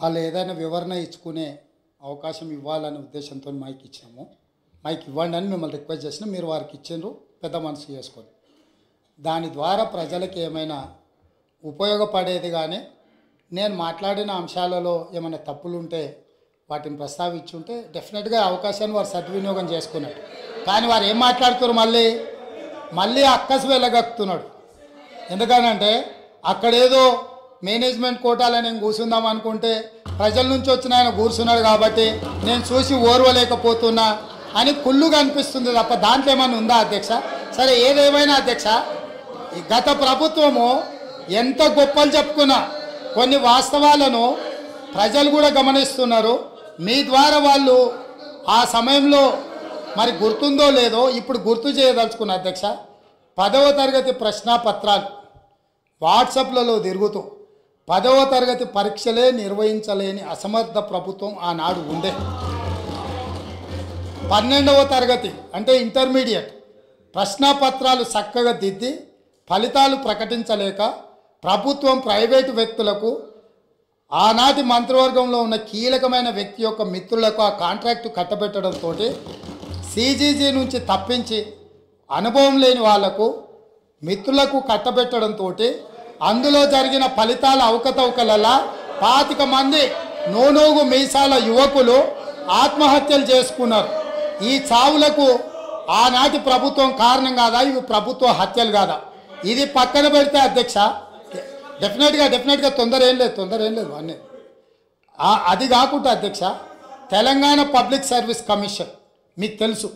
వాళ్ళు ఏదైనా వివరణ ఇచ్చుకునే అవకాశం ఇవ్వాలనే ఉద్దేశంతో మైక్ ఇచ్చాము. మైక్ ఇవ్వండి అని మిమ్మల్ని రిక్వెస్ట్ చేసినా మీరు వారికి ఇచ్చిండ్రు, పెద్ద మనసు చేసుకొని. దాని ద్వారా ప్రజలకు ఏమైనా ఉపయోగపడేది కానీ నేను మాట్లాడిన అంశాలలో ఏమైనా తప్పులుంటే వాటిని ప్రస్తావించుంటే డెఫినెట్గా అవకాశాన్ని వారు సద్వినియోగం చేసుకున్నట్టు. కానీ వారు ఏం మాట్లాడుతున్నారు, మళ్ళీ అక్కసు వెళ్ళగక్కుతున్నాడు. ఎందుకనంటే అక్కడేదో మేనేజ్మెంట్ కోటాలో నేను కూర్చుందాం అనుకుంటే ప్రజల నుంచి వచ్చిన ఆయన కూర్చున్నాడు కాబట్టి నేను చూసి ఓర్వలేకపోతున్నా అని కుళ్ళుగా అనిపిస్తుంది తప్ప దాంట్లో ఏమైనా ఉందా అధ్యక్ష? సరే, ఏదేమైనా అధ్యక్ష, ఈ గత ప్రభుత్వము ఎంత గొప్పలు చెప్పుకున్నా కొన్ని వాస్తవాలను ప్రజలు కూడా గమనిస్తున్నారు. మీ ద్వారా వాళ్ళు ఆ సమయంలో మరి గుర్తుందో లేదో ఇప్పుడు గుర్తు చేయదలుచుకున్న అధ్యక్ష, 10వ తరగతి ప్రశ్నాపత్రాలు వాట్సాప్లలో తిరుగుతూ 10వ తరగతి పరీక్షలే నిర్వహించలేని అసమర్థ ప్రభుత్వం ఆనాడు ఉండే. 12వ తరగతి అంటే ఇంటర్మీడియట్ ప్రశ్నాపత్రాలు చక్కగా దిద్ది ఫలితాలు ప్రకటించలేక ప్రభుత్వం ప్రైవేటు వ్యక్తులకు ఆనాటి మంత్రివర్గంలో ఉన్న కీలకమైన వ్యక్తి యొక్క మిత్రులకు ఆ కాంట్రాక్టు కట్టబెట్టడంతో సిజీజీ నుంచి తప్పించి అనుభవం లేని వాళ్లకు మిత్రులకు కట్టబెట్టడంతో అందులో జరిగిన ఫలితాల అవకతవకలలా 25 మంది నోనోగు మీసాల యువకులు ఆత్మహత్యలు చేసుకున్నారు. ఈ చావులకు ఆనాటి ప్రభుత్వం కారణం కాదా? ఇవి ప్రభుత్వ హత్యలు కాదా? ఇది పక్కన పెడితే అధ్యక్ష, డెఫినెట్గా తొందర ఏం లేదు అన్నీ. అది కాకుండా అధ్యక్ష, తెలంగాణ పబ్లిక్ సర్వీస్ కమిషన్ మీకు తెలుసు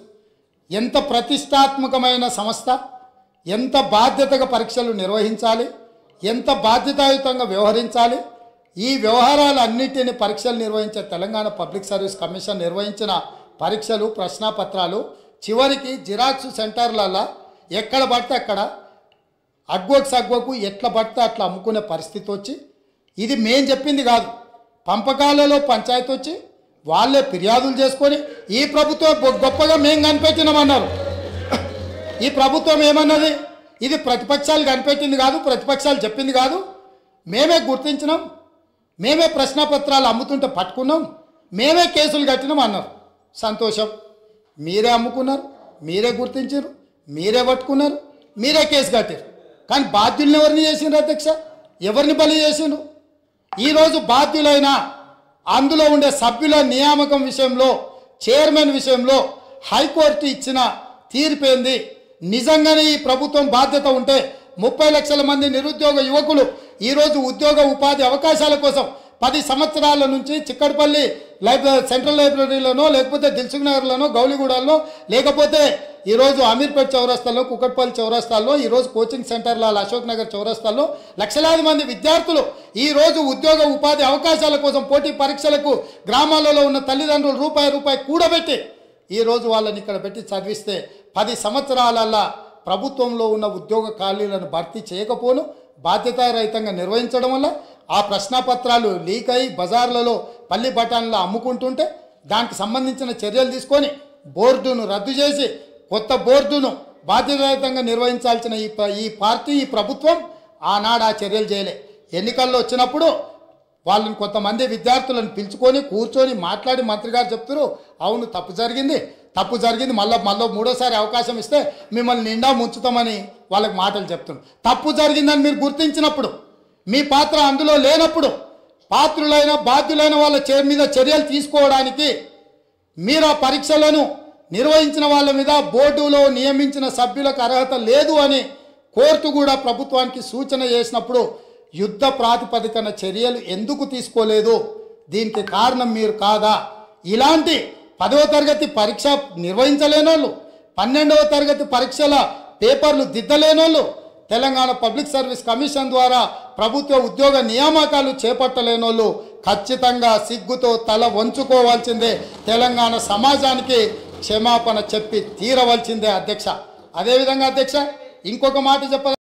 ఎంత ప్రతిష్టాత్మకమైన సంస్థ, ఎంత బాధ్యతగా పరీక్షలు నిర్వహించాలి, ఎంత బాధ్యతాయుతంగా వ్యవహరించాలి. ఈ వ్యవహారాలన్నింటినీ పరీక్షలు నిర్వహించే తెలంగాణ పబ్లిక్ సర్వీస్ కమిషన్ నిర్వహించిన పరీక్షలు ప్రశ్నాపత్రాలు చివరికి జిరాక్స్ సెంటర్లలో ఎక్కడ పడితే అక్కడ అగ్వకు ఎట్లా పడితే అట్లా అమ్ముకునే పరిస్థితి వచ్చి, ఇది మేం చెప్పింది కాదు, పంపకాలలో పంచాయతీ వచ్చి వాళ్ళే ఫిర్యాదులు చేసుకొని ఈ ప్రభుత్వం గొప్పగా మేము కనిపెట్టినామన్నారు. ఈ ప్రభుత్వం ఏమన్నది? ఇది ప్రతిపక్షాలు కనిపెట్టింది కాదు, ప్రతిపక్షాలు చెప్పింది కాదు, మేమే గుర్తించినాం, మేమే ప్రశ్నపత్రాలు అమ్ముతుంటే పట్టుకున్నాం, మేమే కేసులు కట్టినాం అన్నారు. సంతోషం, మీరే అమ్ముకున్నారు, మీరే గుర్తించారు, మీరే పట్టుకున్నారు, మీరే కేసు కట్టారు. కానీ బాధ్యులను ఎవరిని చేసిండ్రు అధ్యక్ష? ఎవరిని బలి చేసిండ్రు? ఈరోజు బాధ్యులైన అందులో ఉండే సభ్యుల నియామకం విషయంలో, చైర్మన్ విషయంలో హైకోర్టు ఇచ్చిన తీర్పేంది? నిజంగానే ఈ ప్రభుత్వం బాధ్యత ఉంటే 30 లక్షల మంది నిరుద్యోగ యువకులు ఈరోజు ఉద్యోగ ఉపాధి అవకాశాల కోసం 10 సంవత్సరాల నుంచి చిక్కడపల్లి సెంట్రల్ లైబ్రరీలోనో లేకపోతే దిల్సుఖ్ నగర్లోనో గౌలిగూడలో లేకపోతే ఈరోజు అమీర్పేట్ చౌరస్తాల్లో కుకట్పల్లి చౌరస్తాల్లో ఈరోజు కోచింగ్ సెంటర్ల అశోక్ నగర్ చౌరస్తాల్లో లక్షలాది మంది విద్యార్థులు ఈరోజు ఉద్యోగ ఉపాధి అవకాశాల కోసం పోటీ పరీక్షలకు గ్రామాలలో ఉన్న తల్లిదండ్రులు రూపాయి కూడబెట్టి ఈరోజు వాళ్ళని ఇక్కడ పెట్టి చదివిస్తే 10 సంవత్సరాలల్లా ప్రభుత్వంలో ఉన్న ఉద్యోగ ఖాళీలను భర్తీ చేయకపోను బాధ్యతారహితంగా నిర్వహించడం వల్ల ఆ ప్రశ్నాపత్రాలు లీక్ అయి బజార్లలో పల్లి బఠాన్లో అమ్ముకుంటుంటే దానికి సంబంధించిన చర్యలు తీసుకొని బోర్డును రద్దు చేసి కొత్త బోర్డును బాధ్యతారహితంగా నిర్వహించాల్సిన ఈ పార్టీ ఈ ప్రభుత్వం ఆనాడు ఆ చర్యలు చేయలే. ఎన్నికల్లో వచ్చినప్పుడు వాళ్ళని కొంతమంది విద్యార్థులను పిలుచుకొని కూర్చొని మాట్లాడి మంత్రి గారు చెప్తారు, అవును తప్పు జరిగింది మళ్ళీ మూడోసారి అవకాశం ఇస్తే మిమ్మల్ని నిండా ముంచుతామని వాళ్ళకి మాటలు చెప్తున్నారు. తప్పు జరిగిందని మీరు గుర్తించినప్పుడు, మీ పాత్ర అందులో లేనప్పుడు పాత్రులైన బాధ్యులైన వాళ్ళ మీద చర్యలు తీసుకోవడానికి మీరు ఆ పరీక్షలను నిర్వహించిన వాళ్ళ మీద బోర్డులో నియమించిన సభ్యులకు అర్హత లేదు అని కోర్టు కూడా ప్రభుత్వానికి సూచన చేసినప్పుడు యుద్ధ ప్రాతిపదికన చర్యలు ఎందుకు తీసుకోలేదు? దీనికి కారణం మీరు కాదా? ఇలాంటి 10వ తరగతి పరీక్ష నిర్వహించలేనోళ్ళు, 12వ తరగతి పరీక్షల పేపర్లు దిద్దలేనోళ్ళు, తెలంగాణ పబ్లిక్ సర్వీస్ కమిషన్ ద్వారా ప్రభుత్వ ఉద్యోగ నియామకాలు చేపట్టలేనోళ్ళు ఖచ్చితంగా సిగ్గుతో తల వంచుకోవాల్సిందే. తెలంగాణ సమాజానికి క్షమాపణ చెప్పి తీరవలసిందే అధ్యక్ష. అదేవిధంగా అధ్యక్ష ఇంకొక మాట చెప్పాలి.